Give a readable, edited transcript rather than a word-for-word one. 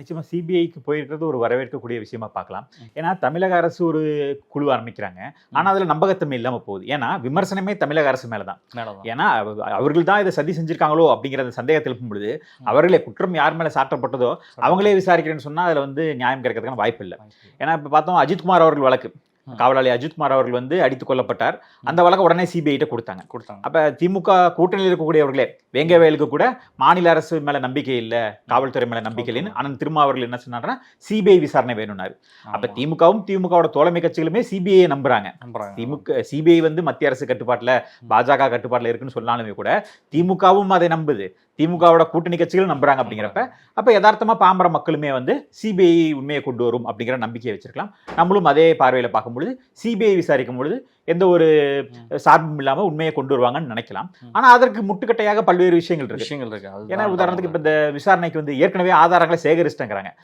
நிச்சயமா சிபிஐக்கு போயிருக்கிறது ஒரு வரவேற்கக்கூடிய விஷயமா பார்க்கலாம். ஏன்னா தமிழக அரசு ஒரு குழு ஆரம்பிக்கிறாங்க. ஆனா அதுல நம்பகத்தன்மை இல்லாம போகுது. ஏன்னா விமர்சனமே தமிழக அரசு மேலதான். ஏன்னா அவர்கள் தான் இதை சதி செஞ்சிருக்காங்களோ அப்படிங்கிற சந்தேகத்தை எழுப்பும் பொழுது அவர்களே குற்றம் யார் மேல சாட்டப்பட்டதோ அவங்களே விசாரிக்கிறேன்னு சொன்னா அதுல வந்து நியாயம் கிடைக்கிறதுக்கான வாய்ப்பு இல்லை. ஏன்னா இப்ப பார்த்தோம் அஜித்குமார் அவர்கள் வழக்கு, காவலாளி அஜித்குமார் அவர்கள் வந்து அடித்துக் கொல்லப்பட்டார். அந்த வழக்கு உடனே சிபிஐ கொடுத்தாங்க. அப்ப திமுக கூட்டணியில் இருக்கக்கூடியவர்களே வேங்கவேலுக்கு கூட மாநில அரசு மேல நம்பிக்கை இல்ல, காவல்துறை மேல நம்பிக்கை இல்லைன்னு அனந்த் திருமாவர்கள் என்ன சொன்னாருன்னா சிபிஐ விசாரணை வேணும்னாரு. அப்ப திமுகவோட தோழமை கட்சிகளுமே சிபிஐ நம்புறாங்க. சிபிஐ வந்து மத்திய அரசு கட்டுப்பாட்டுல பாஜக கட்டுப்பாட்டுல இருக்குன்னு சொன்னாலுமே கூட திமுகவும் அதை நம்புது, திமுகவோட கூட்டணி கட்சிகளும் நம்புறாங்க. அப்படிங்கிறப்ப அப்ப யதார்த்தமா பாமர மக்களுமே வந்து சிபிஐ உண்மையை கொண்டு வரும் அப்படிங்கிற நம்பிக்கையை வச்சிருக்கலாம். நம்மளும் அதே பார்வையில பார்க்கும் பொழுது சிபிஐ விசாரிக்கும் பொழுது எந்த ஒரு சார்பும் இல்லாம உண்மையை கொண்டு வருவாங்கன்னு நினைக்கலாம். ஆனா அதற்கு முட்டுக்கட்டையாக பல்வேறு விஷயங்கள் இருக்கு. ஏன்னா உதாரணத்துக்கு இப்ப இந்த விசாரணைக்கு வந்து ஏற்கனவே ஆதாரங்களை சேகரிச்சிட்டாங்க.